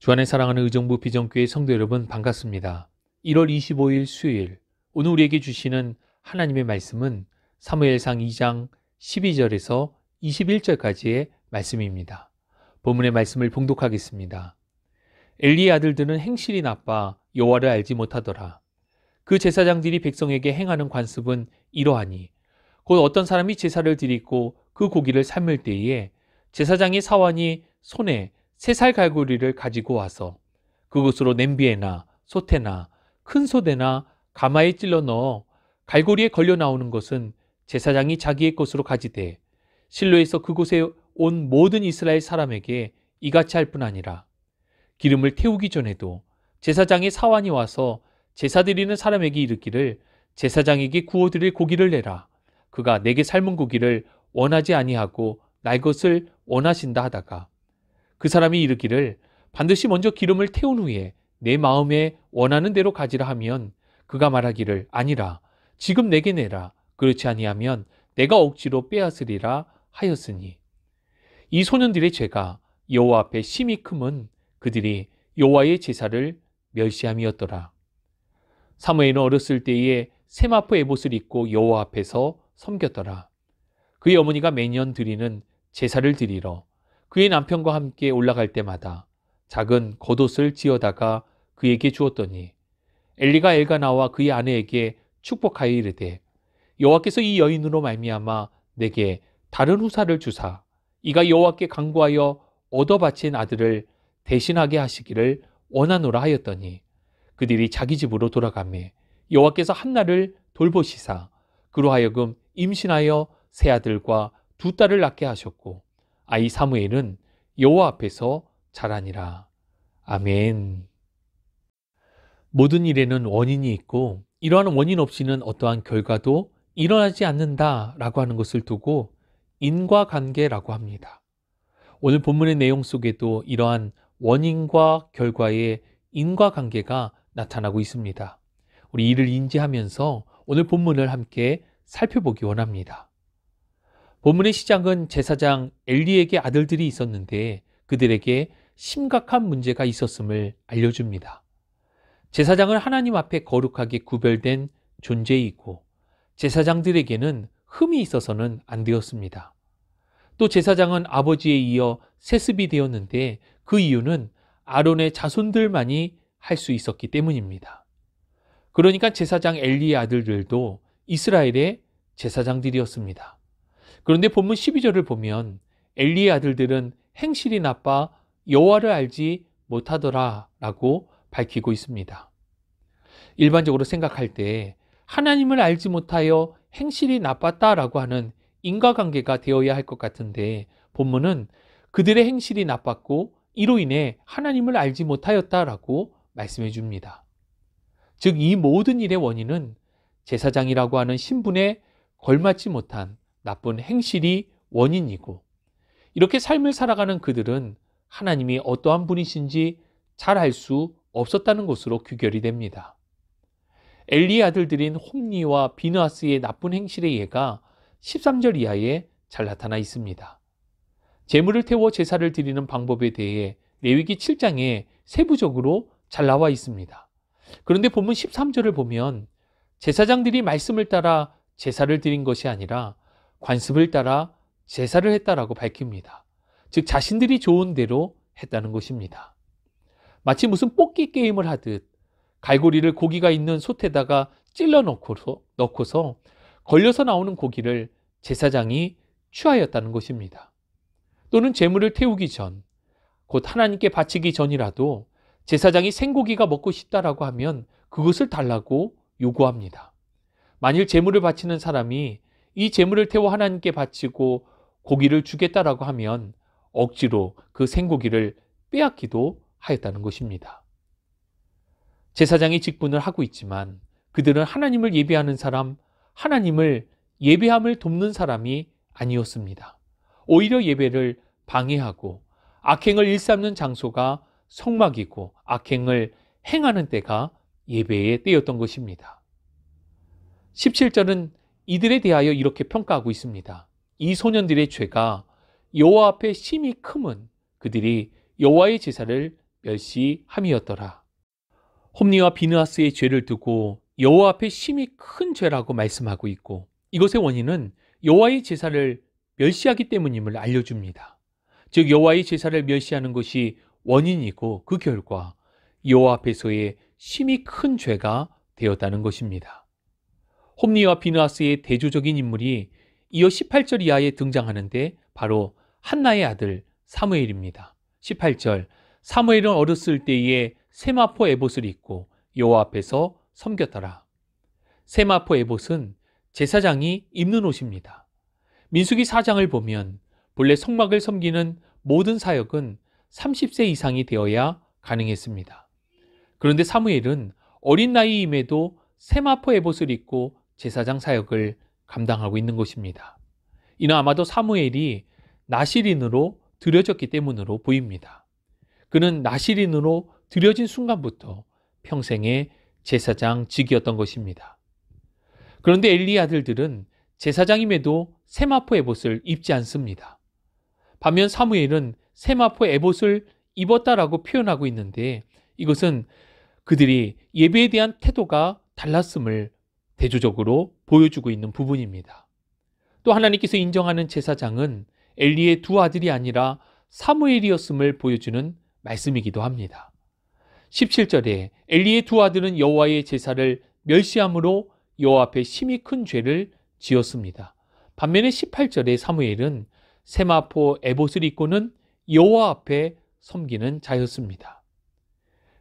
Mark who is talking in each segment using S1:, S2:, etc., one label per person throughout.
S1: 주 안에 사랑하는 의정부 비전교회 성도 여러분 반갑습니다. 1월 25일 수요일, 오늘 우리에게 주시는 하나님의 말씀은 사무엘상 2장 12절에서 21절까지의 말씀입니다. 본문의 말씀을 봉독하겠습니다. 엘리의 아들들은 행실이 나빠 여호와를 알지 못하더라. 그 제사장들이 백성에게 행하는 관습은 이러하니 곧 어떤 사람이 제사를 드리고 그 고기를 삶을 때에 제사장의 사환이 손에 3살 갈고리를 가지고 와서 그것으로 냄비에나 솥에나 큰 솥에나 가마에 찔러 넣어 갈고리에 걸려 나오는 것은 제사장이 자기의 것으로 가지되 실로에서 그곳에 온 모든 이스라엘 사람에게 이같이 할 뿐 아니라 기름을 태우기 전에도 제사장의 사환이 와서 제사 드리는 사람에게 이르기를 제사장에게 구워드릴 고기를 내라. 그가 내게 삶은 고기를 원하지 아니하고 날 것을 원하신다 하다가 그 사람이 이르기를 반드시 먼저 기름을 태운 후에 내 마음에 원하는 대로 가지라 하면 그가 말하기를 아니라 지금 내게 내라. 그렇지 아니하면 내가 억지로 빼앗으리라 하였으니 이 소년들의 죄가 여호와 앞에 심히 크면 그들이 여호와의 제사를 멸시함이었더라. 사무엘은 어렸을 때에 세마포 에봇을 입고 여호와 앞에서 섬겼더라. 그의 어머니가 매년 드리는 제사를 드리러 그의 남편과 함께 올라갈 때마다 작은 겉옷을 지어다가 그에게 주었더니 엘리가 엘가나와 그의 아내에게 축복하여 이르되 여호와께서 이 여인으로 말미암아 내게 다른 후사를 주사 이가 여호와께 간구하여 얻어 바친 아들을 대신하게 하시기를 원하노라 하였더니 그들이 자기 집으로 돌아가매 여호와께서 한나를 돌보시사 그로 하여금 임신하여 세 아들과 2딸을 낳게 하셨고 아이 사무엘은 여호와 앞에서 자라니라. 아멘. 모든 일에는 원인이 있고 이러한 원인 없이는 어떠한 결과도 일어나지 않는다라고 하는 것을 두고 인과관계라고 합니다. 오늘 본문의 내용 속에도 이러한 원인과 결과의 인과관계가 나타나고 있습니다. 우리 이를 인지하면서 오늘 본문을 함께 살펴보기 원합니다. 본문의 시작은 제사장 엘리에게 아들들이 있었는데 그들에게 심각한 문제가 있었음을 알려줍니다. 제사장은 하나님 앞에 거룩하게 구별된 존재이고 제사장들에게는 흠이 있어서는 안 되었습니다. 또 제사장은 아버지에 이어 세습이 되었는데 그 이유는 아론의 자손들만이 할 수 있었기 때문입니다. 그러니까 제사장 엘리의 아들들도 이스라엘의 제사장들이었습니다. 그런데 본문 12절을 보면 엘리의 아들들은 행실이 나빠 여호와를 알지 못하더라 라고 밝히고 있습니다. 일반적으로 생각할 때 하나님을 알지 못하여 행실이 나빴다라고 하는 인과관계가 되어야 할 것 같은데 본문은 그들의 행실이 나빴고 이로 인해 하나님을 알지 못하였다라고 말씀해 줍니다. 즉 이 모든 일의 원인은 제사장이라고 하는 신분에 걸맞지 못한 나쁜 행실이 원인이고 이렇게 삶을 살아가는 그들은 하나님이 어떠한 분이신지 잘 알 수 없었다는 것으로 귀결이 됩니다. 엘리의 아들들인 홈니와 비느하스의 나쁜 행실의 예가 13절 이하에 잘 나타나 있습니다. 제물을 태워 제사를 드리는 방법에 대해 레위기 7장에 세부적으로 잘 나와 있습니다. 그런데 본문 13절을 보면 제사장들이 말씀을 따라 제사를 드린 것이 아니라 관습을 따라 제사를 했다라고 밝힙니다. 즉 자신들이 좋은 대로 했다는 것입니다. 마치 무슨 뽑기 게임을 하듯 갈고리를 고기가 있는 솥에다가 찔러 넣고서 걸려서 나오는 고기를 제사장이 취하였다는 것입니다. 또는 제물을 태우기 전, 곧 하나님께 바치기 전이라도 제사장이 생고기가 먹고 싶다라고 하면 그것을 달라고 요구합니다. 만일 제물을 바치는 사람이 이 제물을 태워 하나님께 바치고 고기를 주겠다라고 하면 억지로 그 생고기를 빼앗기도 하였다는 것입니다. 제사장이 직분을 하고 있지만 그들은 하나님을 예배하는 사람, 하나님을 예배함을 돕는 사람이 아니었습니다. 오히려 예배를 방해하고 악행을 일삼는 장소가 성막이고 악행을 행하는 때가 예배의 때였던 것입니다. 17절은 이들에 대하여 이렇게 평가하고 있습니다. 이 소년들의 죄가 여호와 앞에 심히 크면 그들이 여호와의 제사를 멸시함이었더라. 홈리와 비느하스의 죄를 두고 여호와 앞에 심히 큰 죄라고 말씀하고 있고, 이것의 원인은 여호와의 제사를 멸시하기 때문임을 알려줍니다. 즉 여호와의 제사를 멸시하는 것이 원인이고, 그 결과 여호와 앞에서의 심히 큰 죄가 되었다는 것입니다. 홈리와 비느하스의 대조적인 인물이 이어 18절 이하에 등장하는데 바로 한나의 아들 사무엘입니다. 18절, 사무엘은 어렸을 때에 세마포 에봇을 입고 여호와 앞에서 섬겼더라. 세마포 에봇은 제사장이 입는 옷입니다. 민수기 4장을 보면 본래 성막을 섬기는 모든 사역은 30세 이상이 되어야 가능했습니다. 그런데 사무엘은 어린 나이임에도 세마포 에봇을 입고 제사장 사역을 감당하고 있는 것입니다. 이는 아마도 사무엘이 나실인으로 드려졌기 때문으로 보입니다. 그는 나실인으로 드려진 순간부터 평생의 제사장직이었던 것입니다. 그런데 엘리의 아들들은 제사장임에도 세마포 에봇을 입지 않습니다. 반면 사무엘은 세마포 에봇을 입었다라고 표현하고 있는데, 이것은 그들이 예배에 대한 태도가 달랐음을 대조적으로 보여주고 있는 부분입니다. 또 하나님께서 인정하는 제사장은 엘리의 두 아들이 아니라 사무엘이었음을 보여주는 말씀이기도 합니다. 17절에 엘리의 두 아들은 여호와의 제사를 멸시함으로 여호와 앞에 심히 큰 죄를 지었습니다. 반면에 18절에 사무엘은 세마포 에봇을 입고는 여호와 앞에 섬기는 자였습니다.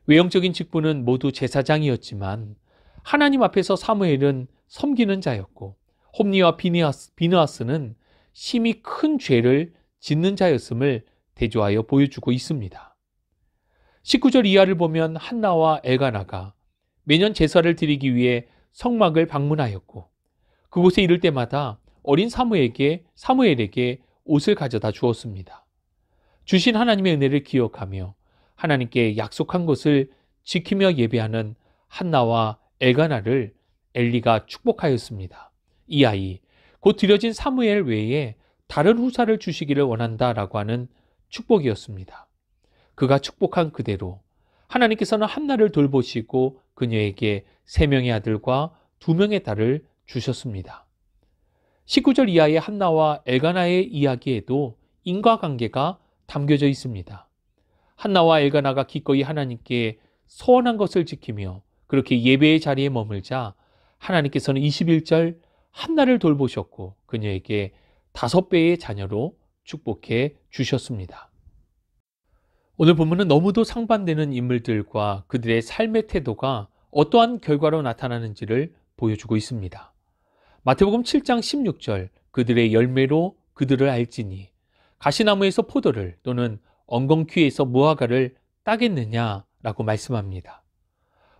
S1: 외형적인 직분은 모두 제사장이었지만 하나님 앞에서 사무엘은 섬기는 자였고, 홈리와 비느하스는 심히 큰 죄를 짓는 자였음을 대조하여 보여주고 있습니다. 19절 이하를 보면 한나와 엘가나가 매년 제사를 드리기 위해 성막을 방문하였고, 그곳에 이를 때마다 어린 사무엘에게 옷을 가져다 주었습니다. 주신 하나님의 은혜를 기억하며 하나님께 약속한 것을 지키며 예배하는 한나와 엘가나를 엘리가 축복하였습니다. 이 아이, 곧 드려진 사무엘 외에 다른 후사를 주시기를 원한다라고 하는 축복이었습니다. 그가 축복한 그대로 하나님께서는 한나를 돌보시고 그녀에게 3명의 아들과 2명의 딸을 주셨습니다. 19절 이하의 한나와 엘가나의 이야기에도 인과관계가 담겨져 있습니다. 한나와 엘가나가 기꺼이 하나님께 서원한 것을 지키며 그렇게 예배의 자리에 머물자 하나님께서는 21절 한나를 돌보셨고 그녀에게 5배의 자녀로 축복해 주셨습니다. 오늘 본문은 너무도 상반되는 인물들과 그들의 삶의 태도가 어떠한 결과로 나타나는지를 보여주고 있습니다. 마태복음 7장 16절, 그들의 열매로 그들을 알지니 가시나무에서 포도를 또는 엉겅퀴에서 무화과를 따겠느냐라고 말씀합니다.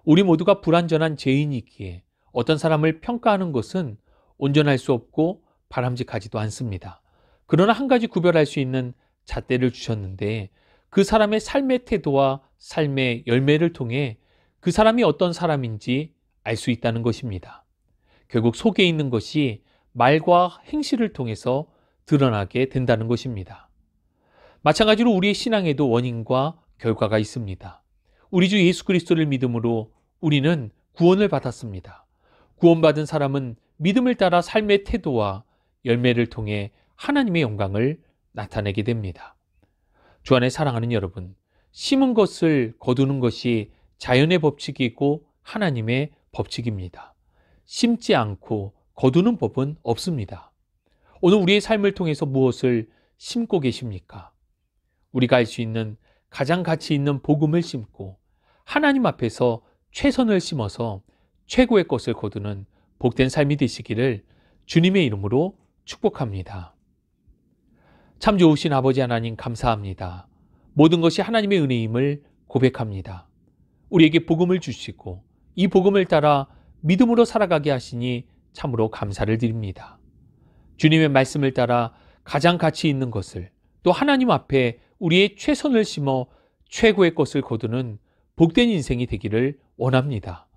S1: 우리 모두가 불완전한 죄인이기에 어떤 사람을 평가하는 것은 온전할 수 없고 바람직하지도 않습니다. 그러나 한 가지 구별할 수 있는 잣대를 주셨는데 그 사람의 삶의 태도와 삶의 열매를 통해 그 사람이 어떤 사람인지 알 수 있다는 것입니다. 결국 속에 있는 것이 말과 행실을 통해서 드러나게 된다는 것입니다. 마찬가지로 우리의 신앙에도 원인과 결과가 있습니다. 우리 주 예수 그리스도를 믿음으로 우리는 구원을 받았습니다. 구원받은 사람은 믿음을 따라 삶의 태도와 열매를 통해 하나님의 영광을 나타내게 됩니다. 주 안에 사랑하는 여러분, 심은 것을 거두는 것이 자연의 법칙이고 하나님의 법칙입니다. 심지 않고 거두는 법은 없습니다. 오늘 우리의 삶을 통해서 무엇을 심고 계십니까? 우리가 알 수 있는 가장 가치 있는 복음을 심고 하나님 앞에서 최선을 심어서 최고의 것을 거두는 복된 삶이 되시기를 주님의 이름으로 축복합니다. 참 좋으신 아버지 하나님 감사합니다. 모든 것이 하나님의 은혜임을 고백합니다. 우리에게 복음을 주시고 이 복음을 따라 믿음으로 살아가게 하시니 참으로 감사를 드립니다. 주님의 말씀을 따라 가장 가치 있는 것을 또 하나님 앞에 우리의 최선을 심어 최고의 것을 거두는 복된 인생이 되기를 원합니다.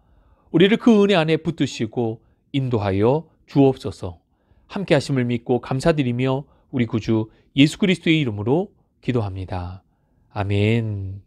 S1: 우리를 그 은혜 안에 붙드시고 인도하여 주옵소서. 함께 하심을 믿고 감사드리며 우리 구주 예수 그리스도의 이름으로 기도합니다. 아멘.